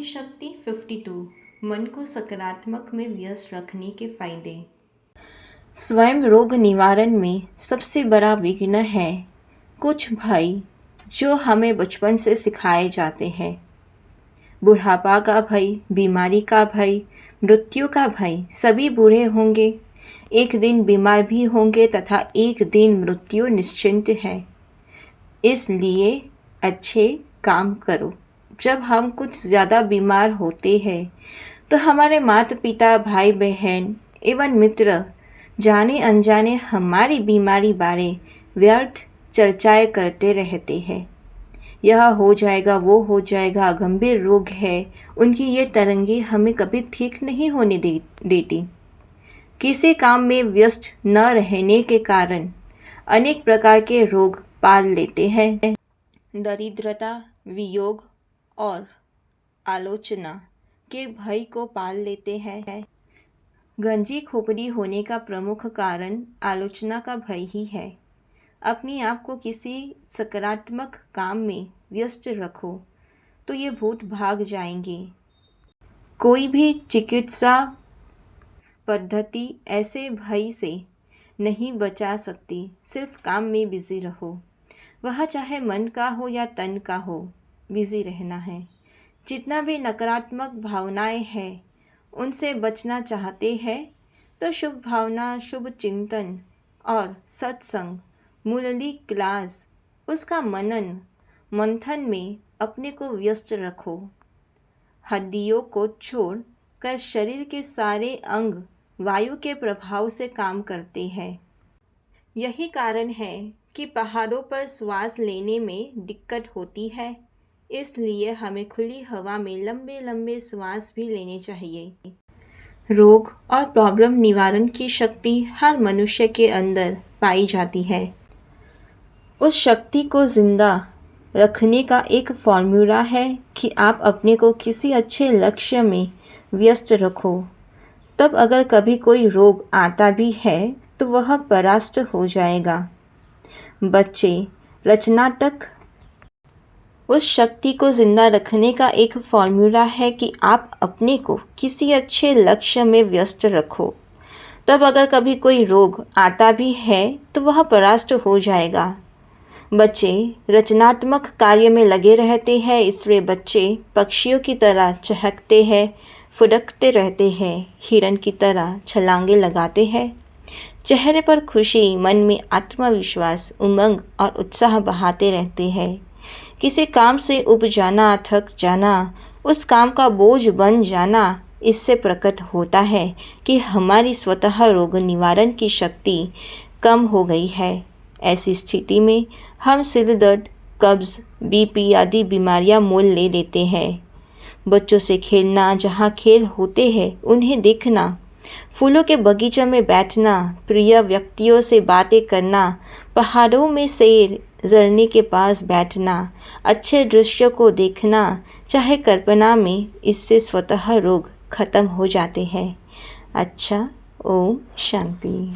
शक्ति 52 मन को सकारात्मक में व्यस्त रखने के फायदे। स्वयं रोग निवारण में सबसे बड़ा विघ्न है कुछ भय जो हमें बचपन से सिखाए जाते हैं। बुढ़ापा का भय, बीमारी का भय, मृत्यु का भय। सभी बूढ़े होंगे, एक दिन बीमार भी होंगे तथा एक दिन मृत्यु निश्चिंत है। इसलिए अच्छे काम करो। जब हम कुछ ज़्यादा बीमार होते हैं तो हमारे माता पिता, भाई बहन एवं मित्र जाने अनजाने हमारी बीमारी बारे व्यर्थ चर्चाएं करते रहते हैं। यह हो जाएगा, वो हो जाएगा, गंभीर रोग है। उनकी ये तरंगे हमें कभी ठीक नहीं होने देती। किसी काम में व्यस्त न रहने के कारण अनेक प्रकार के रोग पाल लेते हैं। दरिद्रता, वियोग और आलोचना के भय को पाल लेते हैं। गंजी खोपड़ी होने का प्रमुख कारण आलोचना का भय ही है। अपने आप को किसी सकारात्मक काम में व्यस्त रखो तो ये भूत भाग जाएंगे। कोई भी चिकित्सा पद्धति ऐसे भय से नहीं बचा सकती। सिर्फ काम में बिजी रहो, वह चाहे मन का हो या तन का हो, बिजी रहना है। जितना भी नकारात्मक भावनाएं हैं उनसे बचना चाहते हैं तो शुभ भावना, शुभ चिंतन और सत्संग, मुरली क्लास, उसका मनन मंथन में अपने को व्यस्त रखो। हड्डियों को छोड़ कर शरीर के सारे अंग वायु के प्रभाव से काम करते हैं। यही कारण है कि पहाड़ों पर श्वास लेने में दिक्कत होती है। इसलिए हमें खुली हवा में लंबे लंबे श्वास भी लेने चाहिए। रोग और प्रॉब्लम निवारण की शक्ति हर मनुष्य के अंदर पाई जाती है। उस शक्ति को जिंदा रखने का एक फॉर्मूला है कि आप अपने को किसी अच्छे लक्ष्य में व्यस्त रखो। तब अगर कभी कोई रोग आता भी है तो वह परास्त हो जाएगा। बच्चे रचनात्मक उस शक्ति को जिंदा रखने का एक फॉर्मूला है कि आप अपने को किसी अच्छे लक्ष्य में व्यस्त रखो। तब अगर कभी कोई रोग आता भी है तो वह परास्त हो जाएगा। बच्चे रचनात्मक कार्य में लगे रहते हैं, इसलिए बच्चे पक्षियों की तरह चहकते हैं, फुदकते रहते हैं, हिरन की तरह छलांगे लगाते हैं। चेहरे पर खुशी, मन में आत्मविश्वास, उमंग और उत्साह बहाते रहते हैं। किसी काम से उब जाना, थक जाना, उस काम का बोझ बन जाना, इससे प्रकट होता है कि हमारी स्वतः रोग निवारण की शक्ति कम हो गई है। ऐसी स्थिति में हम सिर दर्द, कब्ज, बीपी आदि बीमारियां मोल ले लेते हैं। बच्चों से खेलना, जहाँ खेल होते हैं उन्हें देखना, फूलों के बगीचे में बैठना, प्रिय व्यक्तियों से बातें करना, पहाड़ों में सैर, झरने के पास बैठना, अच्छे दृश्यों को देखना, चाहे कल्पना में, इससे स्वतः रोग खत्म हो जाते हैं। अच्छा, ओम शांति।